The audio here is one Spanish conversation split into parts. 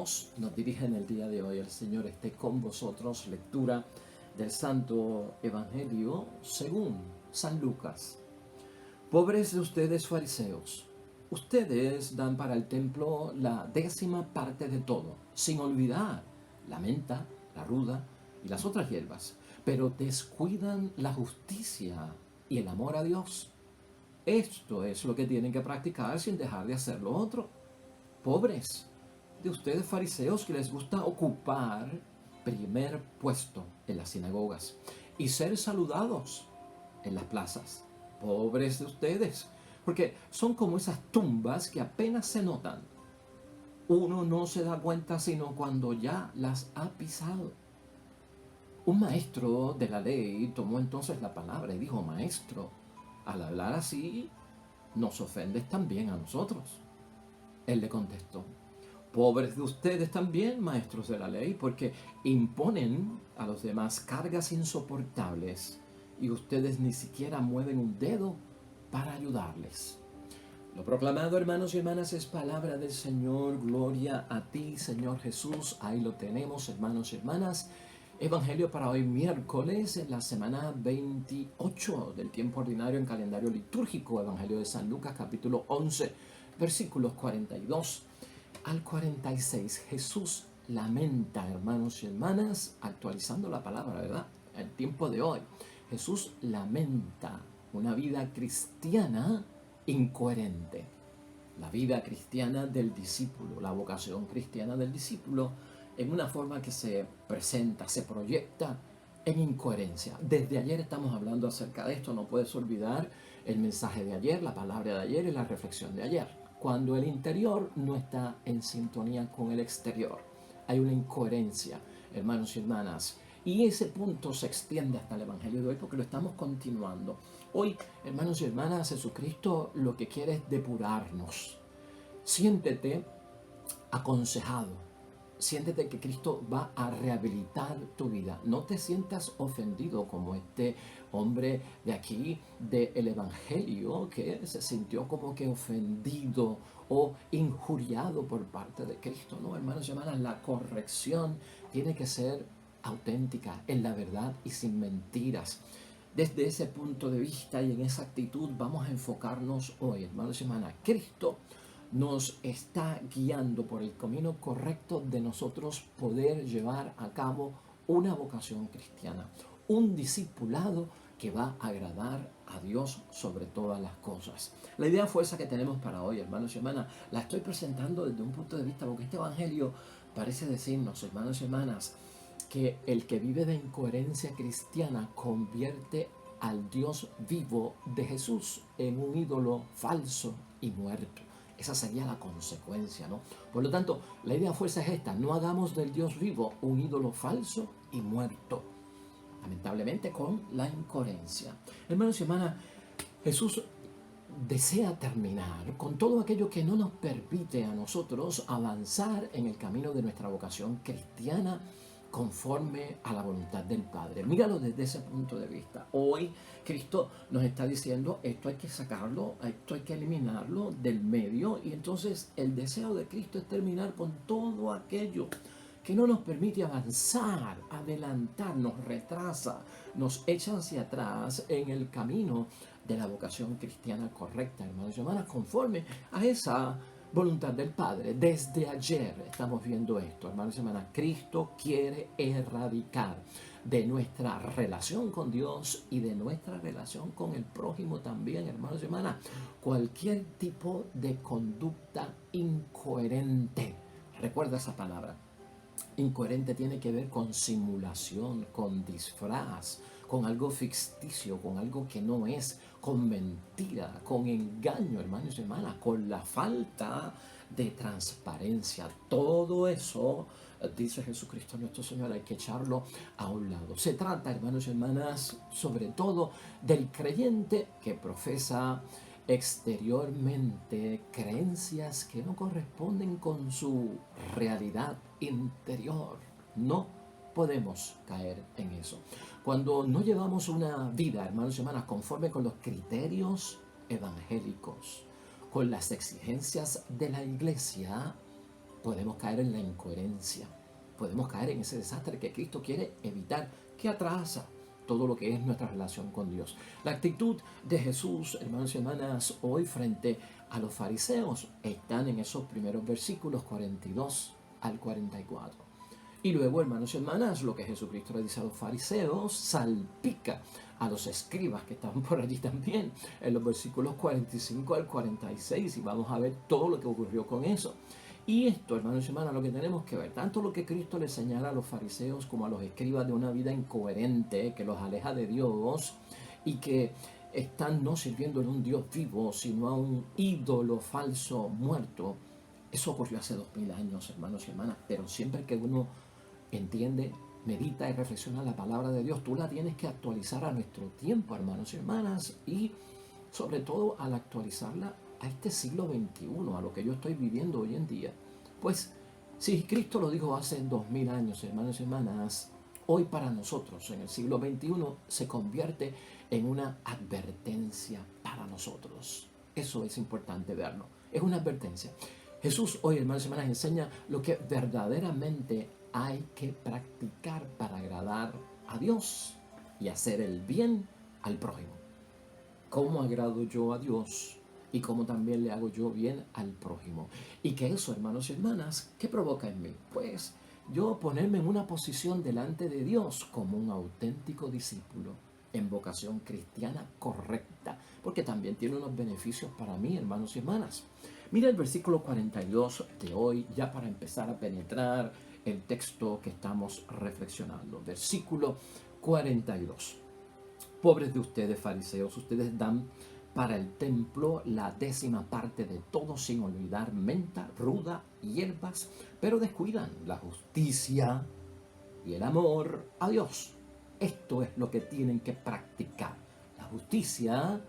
Dios nos dirige en el día de hoy. El Señor esté con vosotros. Lectura del Santo Evangelio según San Lucas. Pobres de ustedes, fariseos, ustedes dan para el templo la 10ª parte de todo, sin olvidar la menta, la ruda y las otras hierbas, pero descuidan la justicia y el amor a Dios. Esto es lo que tienen que practicar sin dejar de hacer lo otro. Pobres de ustedes, fariseos, que les gusta ocupar primer puesto en las sinagogas y ser saludados en las plazas. Pobres de ustedes, porque son como esas tumbas que apenas se notan. Uno no se da cuenta sino cuando ya las ha pisado. Un maestro de la ley tomó entonces la palabra y dijo: Maestro, al hablar así, nos ofendes también a nosotros. Él le contestó: Pobres de ustedes también, maestros de la ley, porque imponen a los demás cargas insoportables y ustedes ni siquiera mueven un dedo para ayudarles. Lo proclamado, hermanos y hermanas, es palabra del Señor. Gloria a ti, Señor Jesús. Ahí lo tenemos, hermanos y hermanas. Evangelio para hoy, miércoles, en la semana 28 del tiempo ordinario en calendario litúrgico. Evangelio de San Lucas, capítulo 11, versículos 42 al 46. Jesús lamenta, hermanos y hermanas, actualizando la palabra, ¿verdad? El tiempo de hoy. Jesús lamenta una vida cristiana incoherente. La vida cristiana del discípulo, la vocación cristiana del discípulo, en una forma que se presenta, se proyecta en incoherencia. Desde ayer estamos hablando acerca de esto. No puedes olvidar el mensaje de ayer, la palabra de ayer y la reflexión de ayer. Cuando el interior no está en sintonía con el exterior, hay una incoherencia, hermanos y hermanas. Y ese punto se extiende hasta el Evangelio de hoy porque lo estamos continuando. Hoy, hermanos y hermanas, Jesucristo lo que quiere es depurarnos. Siéntete aconsejado. Siéntete que Cristo va a rehabilitar tu vida. No te sientas ofendido como este hombre de aquí del Evangelio que se sintió como que ofendido o injuriado por parte de Cristo. No, hermanos y hermanas, la corrección tiene que ser auténtica, en la verdad y sin mentiras. Desde ese punto de vista y en esa actitud vamos a enfocarnos hoy, hermanos y hermanas. Cristo nos está guiando por el camino correcto de nosotros poder llevar a cabo una vocación cristiana, un discipulado que va a agradar a Dios sobre todas las cosas. La idea fue esa que tenemos para hoy, hermanos y hermanas. La estoy presentando desde un punto de vista porque este evangelio parece decirnos, hermanos y hermanas, que el que vive de incoherencia cristiana convierte al Dios vivo de Jesús en un ídolo falso y muerto. Esa sería la consecuencia, ¿no? Por lo tanto, la idea fuerza es esta: no hagamos del Dios vivo un ídolo falso y muerto, lamentablemente con la incoherencia. Hermanos y hermanas, Jesús desea terminar con todo aquello que no nos permite a nosotros avanzar en el camino de nuestra vocación cristiana conforme a la voluntad del Padre. Míralo desde ese punto de vista. Hoy Cristo nos está diciendo: esto hay que sacarlo, esto hay que eliminarlo del medio. Y entonces el deseo de Cristo es terminar con todo aquello que no nos permite avanzar, adelantar, nos retrasa, nos echa hacia atrás en el camino de la vocación cristiana correcta, hermanos y hermanas, conforme a esa voluntad del Padre. Desde ayer estamos viendo esto, hermanos y hermanas. Cristo quiere erradicar de nuestra relación con Dios y de nuestra relación con el prójimo también, hermanos y hermanas, cualquier tipo de conducta incoherente. Recuerda esa palabra. Incoherente tiene que ver con simulación, con disfraz, con algo ficticio, con algo que no es, con mentira, con engaño, hermanos y hermanas, con la falta de transparencia. Todo eso, dice Jesucristo nuestro Señor, hay que echarlo a un lado. Se trata, hermanos y hermanas, sobre todo del creyente que profesa exteriormente creencias que no corresponden con su realidad interior. No podemos caer en eso. Cuando no llevamos una vida, hermanos y hermanas, conforme con los criterios evangélicos, con las exigencias de la iglesia, podemos caer en la incoherencia, podemos caer en ese desastre que Cristo quiere evitar, que atrasa todo lo que es nuestra relación con Dios. La actitud de Jesús, hermanos y hermanas, hoy frente a los fariseos están en esos primeros versículos 42 al 44. Y luego, hermanos y hermanas, lo que Jesucristo le dice a los fariseos salpica a los escribas que estaban por allí también, en los versículos 45 al 46, y vamos a ver todo lo que ocurrió con eso. Y esto, hermanos y hermanas, lo que tenemos que ver, tanto lo que Cristo le señala a los fariseos como a los escribas de una vida incoherente, que los aleja de Dios y que están no sirviendo a un Dios vivo, sino a un ídolo falso muerto. Eso ocurrió hace 2000 años, hermanos y hermanas, pero siempre que uno entiende, medita y reflexiona la palabra de Dios, tú la tienes que actualizar a nuestro tiempo, hermanos y hermanas, y sobre todo al actualizarla a este siglo XXI, a lo que yo estoy viviendo hoy en día. Pues si Cristo lo dijo hace 2000 años, hermanos y hermanas, hoy para nosotros en el siglo XXI se convierte en una advertencia para nosotros. Eso es importante verlo, es una advertencia. Jesús hoy, hermanos y hermanas, enseña lo que verdaderamente hay que practicar para agradar a Dios y hacer el bien al prójimo. ¿Cómo agrado yo a Dios? Y cómo también le hago yo bien al prójimo. Y que eso, hermanos y hermanas, ¿qué provoca en mí? Pues yo ponerme en una posición delante de Dios como un auténtico discípulo en vocación cristiana correcta, porque también tiene unos beneficios para mí, hermanos y hermanas. Mira el versículo 42 de hoy, ya para empezar a penetrar el texto que estamos reflexionando. Versículo 42. Pobres de ustedes, fariseos, ustedes dan para el templo la 10ª de todo, sin olvidar menta, ruda, hierbas, pero descuidan la justicia y el amor a Dios. Esto es lo que tienen que practicar, la justicia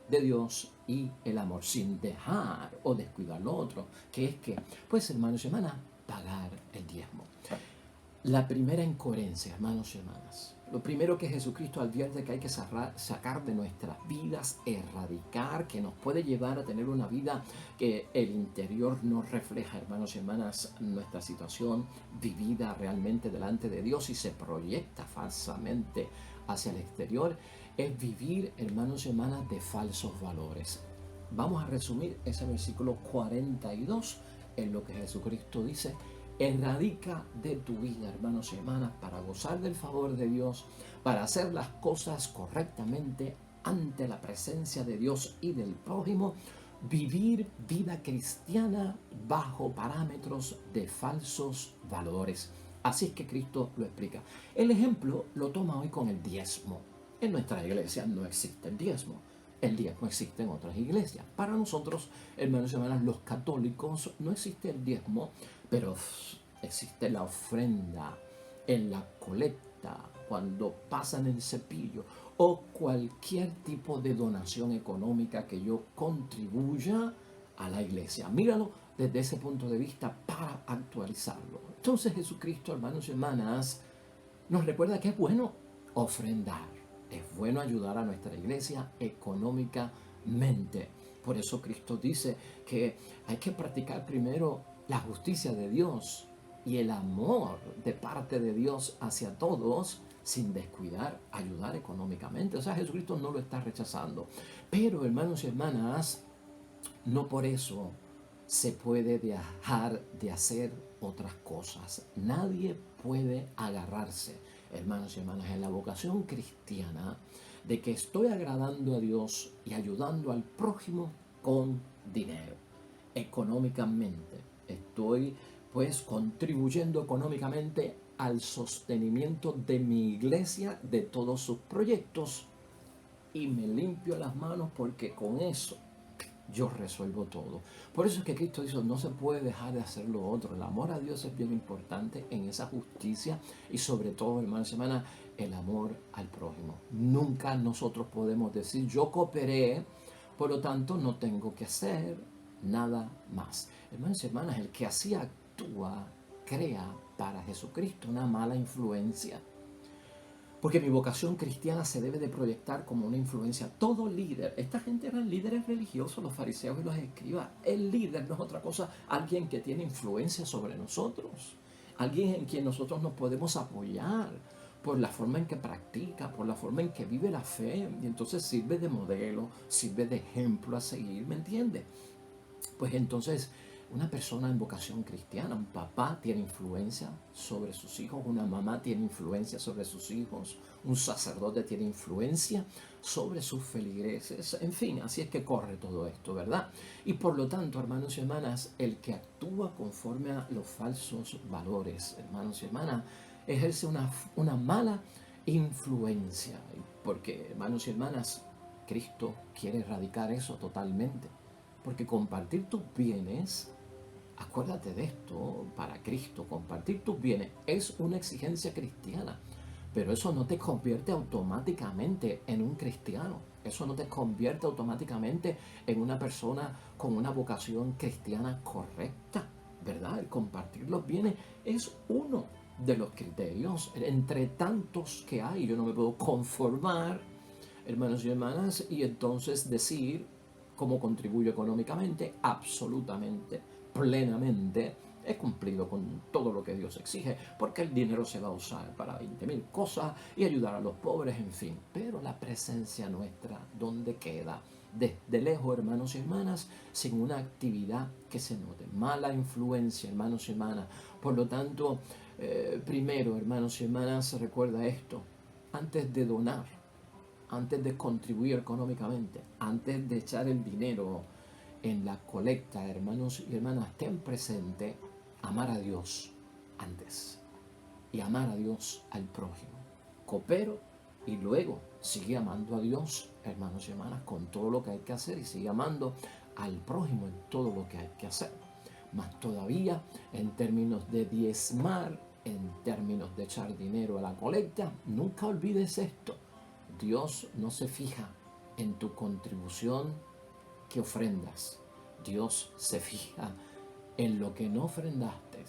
de Dios y el amor, sin dejar o descuidar lo otro, que es que, pues hermanos y hermanas, pagar el diezmo. La primera incoherencia, hermanos y hermanas, lo primero que Jesucristo advierte que hay que sacar de nuestras vidas, erradicar, que nos puede llevar a tener una vida que el interior no refleja, hermanos y hermanas, nuestra situación vivida realmente delante de Dios y se proyecta falsamente hacia el exterior, es vivir, hermanos y hermanas, de falsos valores. Vamos a resumir ese versículo 42 en lo que Jesucristo dice: erradica de tu vida, hermanos y hermanas, para gozar del favor de Dios, para hacer las cosas correctamente ante la presencia de Dios y del prójimo, vivir vida cristiana bajo parámetros de falsos valores. Así es que Cristo lo explica. El ejemplo lo toma hoy con el diezmo. En nuestra iglesia no existe el diezmo. El diezmo existe en otras iglesias. Para nosotros, hermanos y hermanas, los católicos, no existe el diezmo, pero existe la ofrenda en la colecta, cuando pasan el cepillo, o cualquier tipo de donación económica que yo contribuya a la iglesia. Míralo desde ese punto de vista para actualizarlo. Entonces Jesucristo, hermanos y hermanas, nos recuerda que es bueno ofrendar. Es bueno ayudar a nuestra iglesia económicamente. Por eso Cristo dice que hay que practicar primero la justicia de Dios y el amor de parte de Dios hacia todos, sin descuidar ayudar económicamente. O sea, Jesucristo no lo está rechazando. Pero, hermanos y hermanas, no por eso se puede dejar de hacer otras cosas. Nadie puede agarrarse, hermanos y hermanas, en la vocación cristiana de que estoy agradando a Dios y ayudando al prójimo con dinero, económicamente. Estoy pues contribuyendo económicamente al sostenimiento de mi iglesia, de todos sus proyectos, y me limpio las manos porque con eso yo resuelvo todo. Por eso es que Cristo dice, no se puede dejar de hacer lo otro. El amor a Dios es bien importante en esa justicia y sobre todo, hermanos y hermanas, el amor al prójimo. Nunca nosotros podemos decir, yo cooperé, por lo tanto no tengo que hacer nada más. Hermanos y hermanas, el que así actúa, crea para Jesucristo una mala influencia. Porque mi vocación cristiana se debe de proyectar como una influencia. Todo líder, esta gente eran líderes religiosos, los fariseos y los escribas. El líder no es otra cosa, alguien que tiene influencia sobre nosotros. Alguien en quien nosotros nos podemos apoyar por la forma en que practica, por la forma en que vive la fe. Y entonces sirve de modelo, sirve de ejemplo a seguir, ¿me entiendes? Pues entonces, una persona en vocación cristiana, un papá tiene influencia sobre sus hijos, una mamá tiene influencia sobre sus hijos, un sacerdote tiene influencia sobre sus feligreses, en fin, así es que corre todo esto, ¿verdad? Y por lo tanto, hermanos y hermanas, el que actúa conforme a los falsos valores, hermanos y hermanas, ejerce una mala influencia, porque, hermanos y hermanas, Cristo quiere erradicar eso totalmente. Porque compartir tus bienes, acuérdate de esto, para Cristo, compartir tus bienes es una exigencia cristiana. Pero eso no te convierte automáticamente en un cristiano. Eso no te convierte automáticamente en una persona con una vocación cristiana correcta, ¿verdad? El compartir los bienes es uno de los criterios entre tantos que hay. Yo no me puedo conformar, hermanos y hermanas, y entonces decir cómo contribuyo económicamente, absolutamente, plenamente, he cumplido con todo lo que Dios exige, porque el dinero se va a usar para 20.000 cosas y ayudar a los pobres, en fin. Pero la presencia nuestra, ¿dónde queda? Desde lejos, hermanos y hermanas, sin una actividad que se note. Mala influencia, hermanos y hermanas. Por lo tanto, primero, hermanos y hermanas, recuerda esto. Antes de donar, antes de contribuir económicamente, antes de echar el dinero en la colecta, hermanos y hermanas, ten presente amar a Dios antes y amar a Dios al prójimo. Coopero y luego sigue amando a Dios, hermanos y hermanas, con todo lo que hay que hacer, y sigue amando al prójimo en todo lo que hay que hacer. Más todavía, en términos de diezmar, en términos de echar dinero a la colecta, nunca olvides esto. Dios no se fija en tu contribución que ofrendas. Dios se fija en lo que no ofrendaste,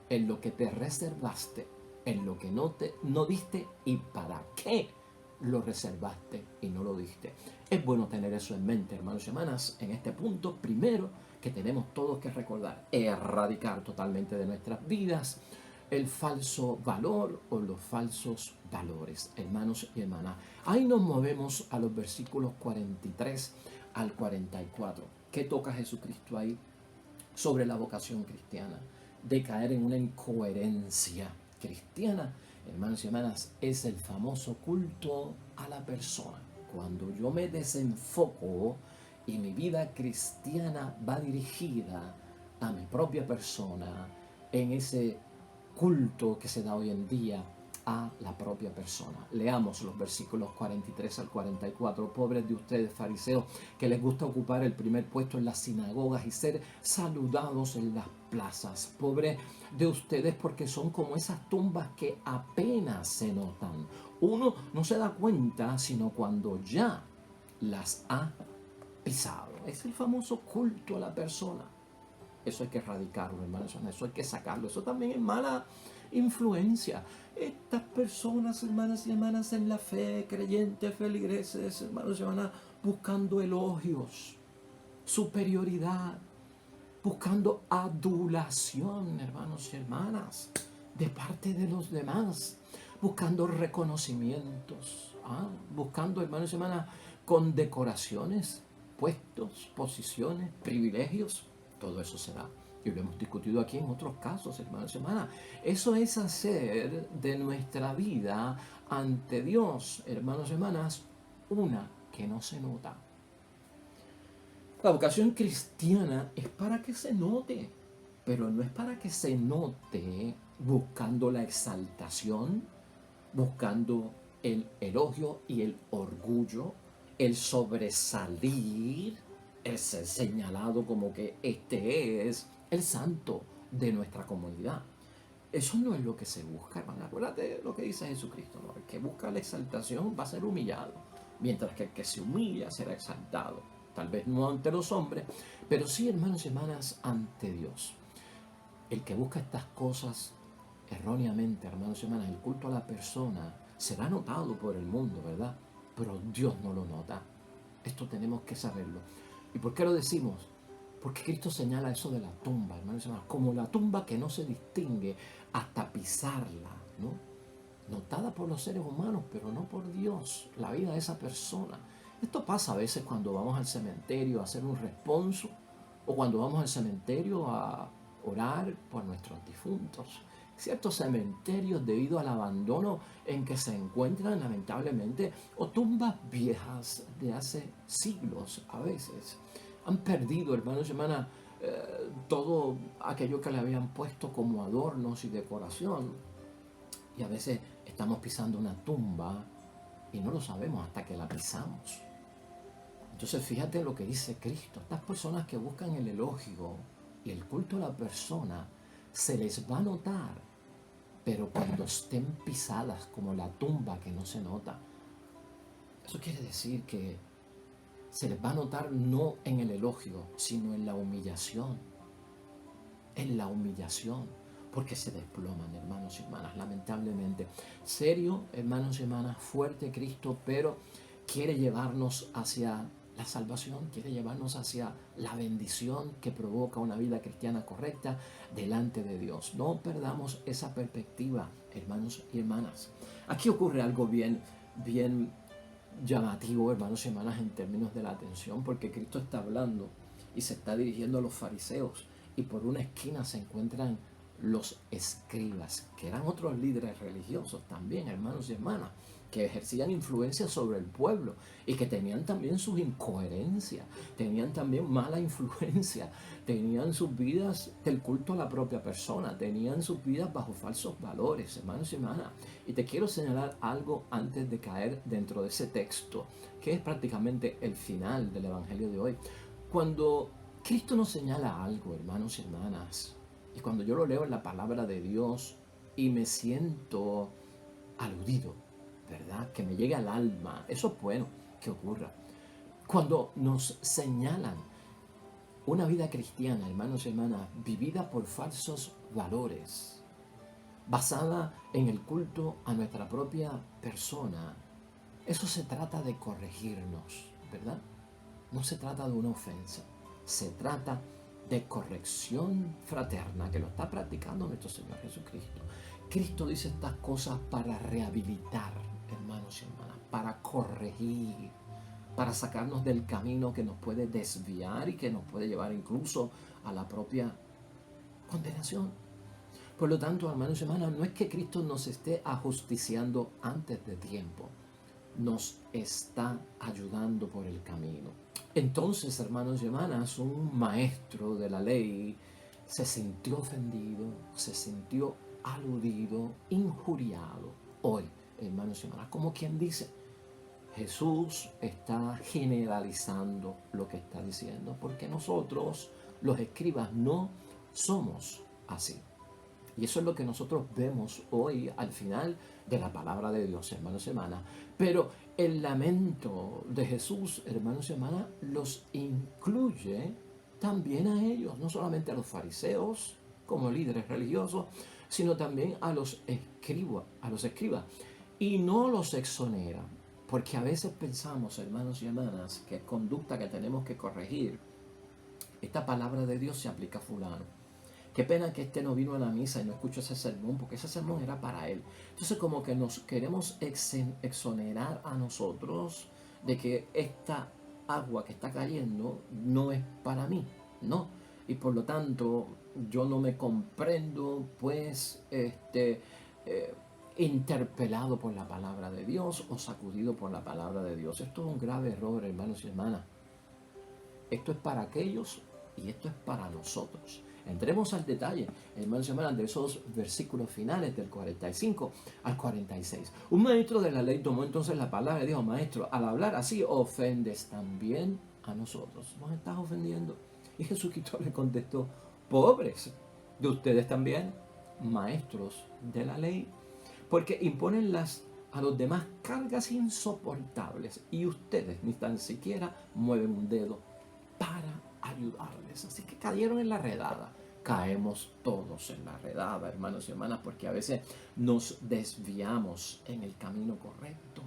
en lo que te reservaste, en lo que no diste y para qué lo reservaste y no lo diste. Es bueno tener eso en mente, hermanos y hermanas, en este punto primero que tenemos todos que recordar, erradicar totalmente de nuestras vidas el falso valor o los falsos valores, hermanos y hermanas. Ahí nos movemos a los versículos 43 al 44. ¿Qué toca Jesucristo ahí sobre la vocación cristiana? De caer en una incoherencia cristiana, hermanos y hermanas, es el famoso culto a la persona. Cuando yo me desenfoco y mi vida cristiana va dirigida a mi propia persona, en ese culto que se da hoy en día a la propia persona. Leamos los versículos 43 al 44. Pobres de ustedes, fariseos, que les gusta ocupar el primer puesto en las sinagogas y ser saludados en las plazas. Pobres de ustedes porque son como esas tumbas que apenas se notan. Uno no se da cuenta sino cuando ya las ha pisado. Es el famoso culto a la persona. Eso hay que erradicarlo, hermanos, eso hay que sacarlo. Eso también es mala influencia. Estas personas, hermanas y hermanas, en la fe, creyentes, feligreses, hermanos y hermanas, buscando elogios, superioridad, buscando adulación, hermanos y hermanas, de parte de los demás, buscando reconocimientos, buscando, hermanos y hermanas, condecoraciones, puestos, posiciones, privilegios. Todo eso se da. Y lo hemos discutido aquí en otros casos, hermanos y hermanas. Eso es hacer de nuestra vida ante Dios, hermanos y hermanas, una que no se nota. La vocación cristiana es para que se note, pero no es para que se note buscando la exaltación, buscando el elogio y el orgullo, el sobresalir, el ser señalado como que este es el santo de nuestra comunidad. Eso no es lo que se busca, hermano. Acuérdate de lo que dice Jesucristo, ¿no? El que busca la exaltación va a ser humillado, mientras que el que se humilla será exaltado. Tal vez no ante los hombres, pero sí, hermanos y hermanas, ante Dios. El que busca estas cosas erróneamente, hermanos y hermanas, el culto a la persona, será notado por el mundo, ¿verdad? Pero Dios no lo nota. Esto tenemos que saberlo. ¿Y por qué lo decimos? Porque Cristo señala eso de la tumba, hermanos y hermanas, como la tumba que no se distingue hasta pisarla, ¿no? Notada por los seres humanos, pero no por Dios, la vida de esa persona. Esto pasa a veces cuando vamos al cementerio a hacer un responso, o cuando vamos al cementerio a orar por nuestros difuntos. Ciertos cementerios, debido al abandono en que se encuentran, lamentablemente, o tumbas viejas de hace siglos a veces, han perdido, hermanos y hermanas, todo aquello que le habían puesto como adornos y decoración. Y a veces estamos pisando una tumba y no lo sabemos hasta que la pisamos. Entonces fíjate lo que dice Cristo. Estas personas que buscan el elogio y el culto a la persona, se les va a notar, pero cuando estén pisadas como la tumba que no se nota. Eso quiere decir que se les va a notar no en el elogio, sino en la humillación. En la humillación. Porque se desploman, hermanos y hermanas, lamentablemente. Serio, hermanos y hermanas, fuerte Cristo, pero quiere llevarnos hacia la salvación, quiere llevarnos hacia la bendición que provoca una vida cristiana correcta delante de Dios. No perdamos esa perspectiva, hermanos y hermanas. Aquí ocurre algo bien llamativo, hermanos y hermanas, en términos de la atención, porque Cristo está hablando y se está dirigiendo a los fariseos, y por una esquina se encuentran los escribas, que eran otros líderes religiosos también, hermanos y hermanas, que ejercían influencia sobre el pueblo y que tenían también sus incoherencias, tenían también mala influencia, tenían sus vidas del culto a la propia persona, tenían sus vidas bajo falsos valores, hermanos y hermanas. Y te quiero señalar algo antes de caer dentro de ese texto, que es prácticamente el final del Evangelio de hoy. Cuando Cristo nos señala algo, hermanos y hermanas, y cuando yo lo leo en la palabra de Dios y me siento aludido, ¿verdad? Que me llegue al alma, eso es bueno que ocurra. Cuando nos señalan una vida cristiana, hermanos y hermanas, vivida por falsos valores, basada en el culto a nuestra propia persona, eso se trata de corregirnos, ¿verdad? No se trata de una ofensa, se trata de corrección fraterna que lo está practicando nuestro Señor Jesucristo. Cristo dice estas cosas para rehabilitar, hermanos y hermanas, para corregir, para sacarnos del camino que nos puede desviar y que nos puede llevar incluso a la propia condenación. Por lo tanto, hermanos y hermanas, no es que Cristo nos esté ajusticiando antes de tiempo, nos está ayudando por el camino. Entonces, hermanos y hermanas, un maestro de la ley se sintió ofendido, se sintió aludido, injuriado. Hoy, hermanos y hermanas, como quien dice, Jesús está generalizando lo que está diciendo, porque nosotros, los escribas, no somos así. Y eso es lo que nosotros vemos hoy al final de la palabra de Dios, hermanos y hermanas. Pero el lamento de Jesús, hermanos y hermanas, los incluye también a ellos, no solamente a los fariseos como líderes religiosos, sino también a los escribas. Y no los exonera, porque a veces pensamos, hermanos y hermanas, que es conducta que tenemos que corregir. Esta palabra de Dios se aplica a fulano. Qué pena que este no vino a la misa y no escuchó ese sermón, porque ese sermón era para él. Entonces como que nos queremos exonerar a nosotros de que esta agua que está cayendo no es para mí, ¿no? Y por lo tanto yo no me comprendo pues interpelado por la palabra de Dios o sacudido por la palabra de Dios. Esto es un grave error, hermanos y hermanas. Esto es para aquellos y esto es para nosotros. Entremos al detalle, hermanos y hermanas, de esos versículos finales del 45 al 46. Un maestro de la ley tomó entonces la palabra y dijo: maestro, al hablar así ofendes también a nosotros. ¿Nos estás ofendiendo? Y Jesucristo le contestó: pobres de ustedes también, maestros de la ley, porque imponen a los demás cargas insoportables y ustedes ni tan siquiera mueven un dedo para ayudarles. Así que cayeron en la redada. caemos todos en la redada, hermanos y hermanas, porque a veces nos desviamos en el camino correcto.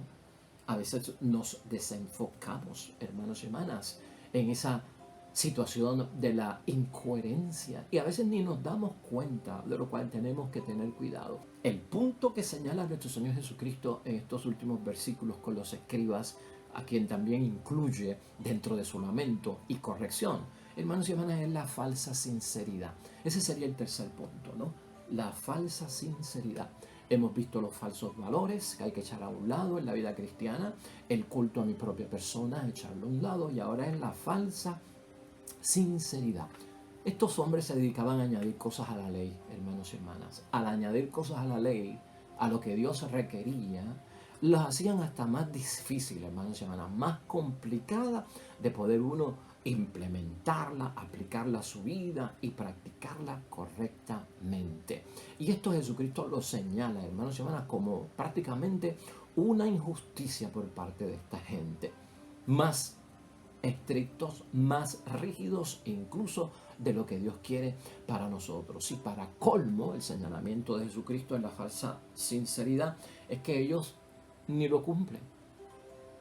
A veces nos desenfocamos, hermanos y hermanas, en esa situación de la incoherencia y a veces ni nos damos cuenta, de lo cual tenemos que tener cuidado. El punto que señala nuestro Señor Jesucristo en estos últimos versículos con los escribas, a quien también incluye dentro de su lamento y corrección, hermanos y hermanas, es la falsa sinceridad. Ese sería el tercer punto, ¿no? La falsa sinceridad. Hemos visto los falsos valores que hay que echar a un lado en la vida cristiana, el culto a mi propia persona, echarlo a un lado, y ahora es la falsa sinceridad. Estos hombres se dedicaban a añadir cosas a la ley, hermanos y hermanas. Al añadir cosas a la ley, a lo que Dios requería, los hacían hasta más difícil, hermanos y hermanas, más complicada de poder uno implementarla, aplicarla a su vida y practicarla correctamente. Y esto Jesucristo lo señala, hermanos y hermanas, como prácticamente una injusticia por parte de esta gente. Más estrictos, más rígidos incluso de lo que Dios quiere para nosotros. Y para colmo, el señalamiento de Jesucristo en la falsa sinceridad es que ellos ni lo cumplen.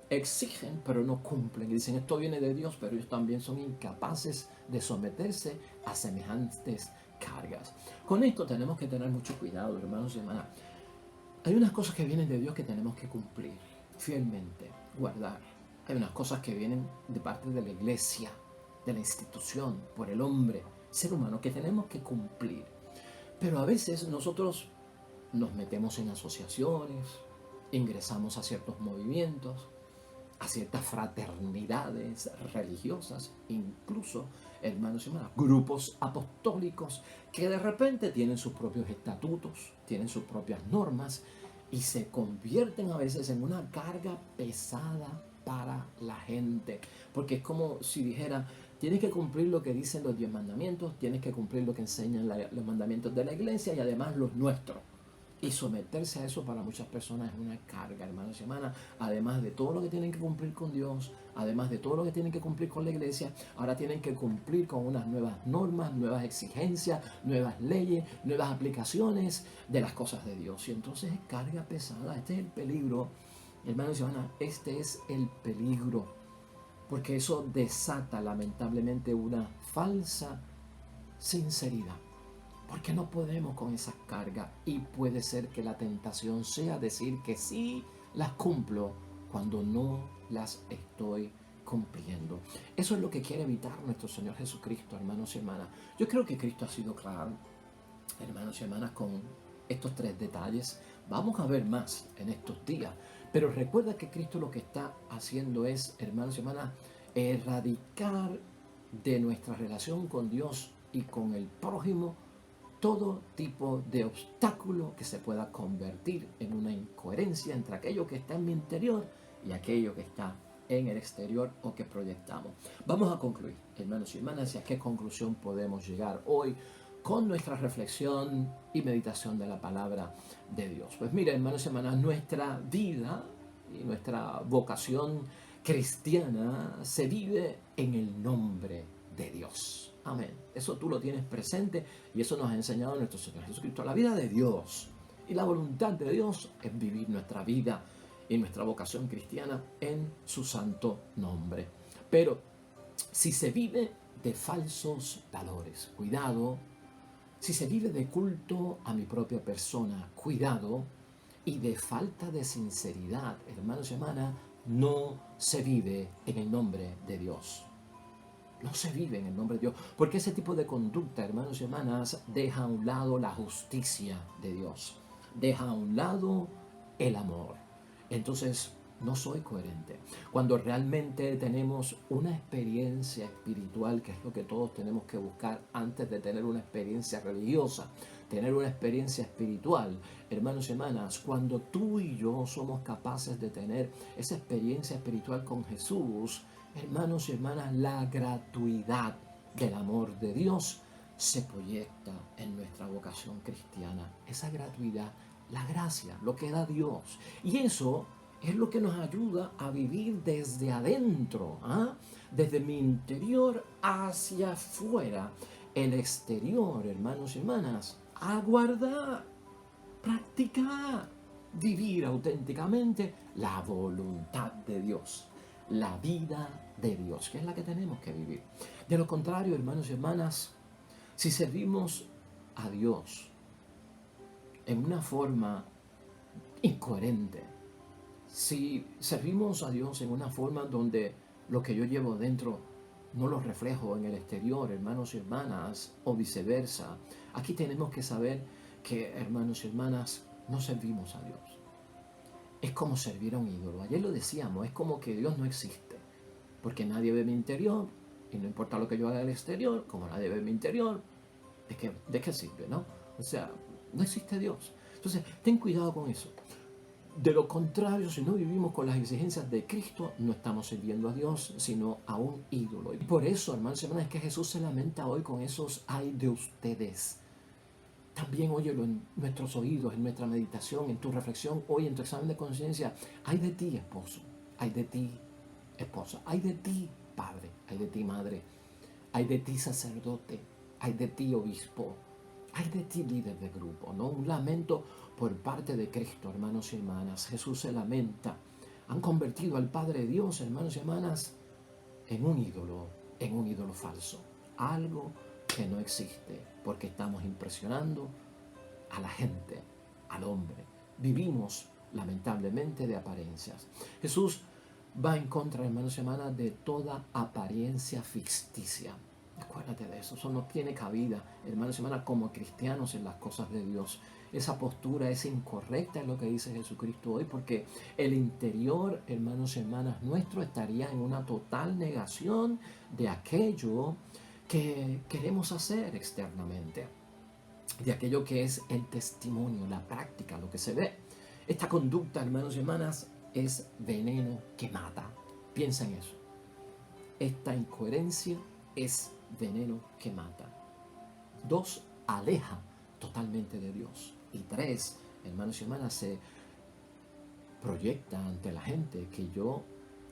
Exigen, pero no cumplen. Y dicen, esto viene de Dios, pero ellos también son incapaces de someterse a semejantes cargas. Con esto tenemos que tener mucho cuidado, hermanos y hermanas. Hay unas cosas que vienen de Dios que tenemos que cumplir fielmente, guardar. Hay unas cosas que vienen de parte de la iglesia, de la institución, por el hombre, ser humano, que tenemos que cumplir. Pero a veces nosotros nos metemos en asociaciones, ingresamos a ciertos movimientos, a ciertas fraternidades religiosas, incluso, hermanos y hermanas, grupos apostólicos que de repente tienen sus propios estatutos, tienen sus propias normas y se convierten a veces en una carga pesada para la gente, porque es como si dijera, tienes que cumplir lo que dicen los 10 mandamientos, tienes que cumplir lo que enseñan los mandamientos de la iglesia y además los nuestros. Y someterse a eso para muchas personas es una carga, hermanos y hermanas. Además de todo lo que tienen que cumplir con Dios, además de todo lo que tienen que cumplir con la iglesia, ahora tienen que cumplir con unas nuevas normas, nuevas exigencias, nuevas leyes, nuevas aplicaciones de las cosas de Dios. Y entonces es carga pesada. Este es el peligro, hermanos y hermanas, este es el peligro. Porque eso desata lamentablemente una falsa sinceridad. Porque no podemos con esas cargas y puede ser que la tentación sea decir que sí las cumplo cuando no las estoy cumpliendo. Eso es lo que quiere evitar nuestro Señor Jesucristo, hermanos y hermanas. Yo creo que Cristo ha sido claro, hermanos y hermanas, con estos 3 detalles. Vamos a ver más en estos días, pero recuerda que Cristo lo que está haciendo es, hermanos y hermanas, erradicar de nuestra relación con Dios y con el prójimo todo tipo de obstáculo que se pueda convertir en una incoherencia entre aquello que está en mi interior y aquello que está en el exterior o que proyectamos. Vamos a concluir, hermanos y hermanas, y a qué conclusión podemos llegar hoy con nuestra reflexión y meditación de la palabra de Dios. Pues mira, hermanos y hermanas, nuestra vida y nuestra vocación cristiana se vive en el nombre de Dios. Amén. Eso tú lo tienes presente y eso nos ha enseñado nuestro Señor Jesucristo. La vida de Dios y la voluntad de Dios es vivir nuestra vida y nuestra vocación cristiana en su santo nombre. Pero si se vive de falsos valores, cuidado. Si se vive de culto a mi propia persona, cuidado. Y de falta de sinceridad, hermanos y hermanas, no se vive en el nombre de Dios. No se vive en el nombre de Dios, porque ese tipo de conducta, hermanos y hermanas, deja a un lado la justicia de Dios, deja a un lado el amor. Entonces, no soy coherente. Cuando realmente tenemos una experiencia espiritual, que es lo que todos tenemos que buscar antes de tener una experiencia religiosa, tener una experiencia espiritual, hermanos y hermanas, cuando tú y yo somos capaces de tener esa experiencia espiritual con Jesús, hermanos y hermanas, la gratuidad del amor de Dios se proyecta en nuestra vocación cristiana. Esa gratuidad, la gracia, lo que da Dios. Y eso es lo que nos ayuda a vivir desde adentro, desde mi interior hacia afuera, el exterior, hermanos y hermanas, a guardar, practicar, vivir auténticamente la voluntad de Dios, la vida de Dios, que es la que tenemos que vivir. De lo contrario, hermanos y hermanas, si servimos a Dios en una forma incoherente, si servimos a Dios en una forma donde lo que yo llevo dentro no lo reflejo en el exterior, hermanos y hermanas, o viceversa, aquí tenemos que saber que, hermanos y hermanas, no servimos a Dios. Es como servir a un ídolo. Ayer lo decíamos, es como que Dios no existe, porque nadie ve mi interior, y no importa lo que yo haga en el exterior, como nadie ve mi interior, ¿de qué sirve, no? O sea, no existe Dios. Entonces, ten cuidado con eso. De lo contrario, si no vivimos con las exigencias de Cristo, no estamos sirviendo a Dios, sino a un ídolo. Y por eso, hermanos y hermanas, es que Jesús se lamenta hoy con esos "ay de ustedes". También óyelo en nuestros oídos, en nuestra meditación, en tu reflexión, hoy en tu examen de conciencia. Ay de ti, esposo. Ay de ti, esposa. Ay de ti, padre. Ay de ti, madre. Ay de ti, sacerdote. Ay de ti, obispo. Ay de ti, líder de grupo, ¿no? Un lamento por parte de Cristo, hermanos y hermanas. Jesús se lamenta. Han convertido al Padre Dios, hermanos y hermanas, en un ídolo falso. Algo que no existe, porque estamos impresionando a la gente, al hombre. Vivimos, lamentablemente, de apariencias. Jesús va en contra, hermanos y hermanas, de toda apariencia ficticia. Acuérdate de eso no tiene cabida, hermanos y hermanas, como cristianos en las cosas de Dios. Esa postura es incorrecta en lo que dice Jesucristo hoy, porque el interior, hermanos y hermanas, nuestro estaría en una total negación de aquello que queremos hacer externamente, de aquello que es el testimonio, la práctica, lo que se ve. Esta conducta, hermanos y hermanas, es veneno que mata. Piensa en eso. Esta incoherencia es veneno que mata. 2, aleja totalmente de Dios. Y 3, hermanos y hermanas, se proyecta ante la gente que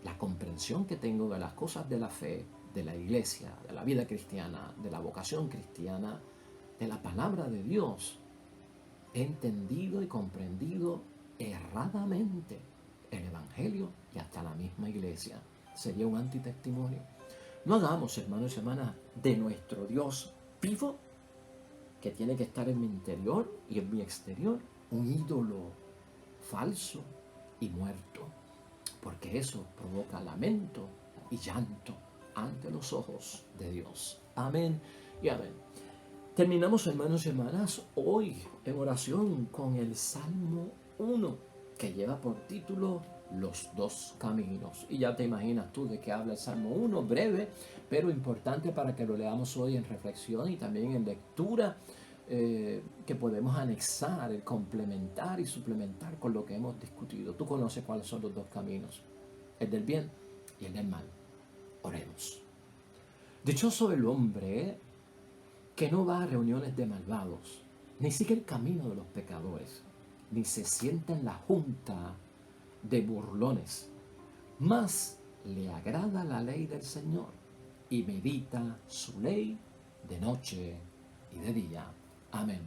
la comprensión que tengo de las cosas de la fe, de la iglesia, de la vida cristiana, de la vocación cristiana, de la palabra de Dios, he entendido y comprendido erradamente el Evangelio y hasta la misma iglesia. Sería un antitestimonio. No hagamos, hermanos y hermanas, de nuestro Dios vivo, que tiene que estar en mi interior y en mi exterior, un ídolo falso y muerto, porque eso provoca lamento y llanto ante los ojos de Dios. Amén y amén. Terminamos, hermanos y hermanas, hoy en oración con el Salmo 1, que lleva por título Los dos caminos. Y ya te imaginas tú de qué habla el Salmo 1, breve, pero importante para que lo leamos hoy en reflexión y también en lectura, que podemos anexar, complementar y suplementar con lo que hemos discutido. Tú conoces cuáles son los dos caminos, el del bien y el del mal. Oremos. Dichoso el hombre que no va a reuniones de malvados, ni sigue el camino de los pecadores, ni se sienta en la junta de burlones, mas le agrada la ley del Señor y medita su ley de noche y de día. Amén.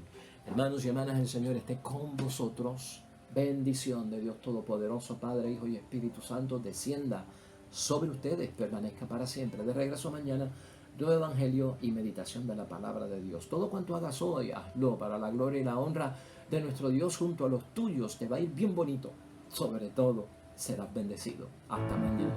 Hermanos y hermanas, el Señor esté con vosotros. Bendición de Dios Todopoderoso, Padre, Hijo y Espíritu Santo, descienda sobre ustedes, permanezca para siempre. De regreso mañana, nuevo Evangelio y meditación de la palabra de Dios. Todo cuanto hagas hoy, hazlo para la gloria y la honra de nuestro Dios junto a los tuyos. Te va a ir bien bonito. Sobre todo, serás bendecido. Hasta mañana.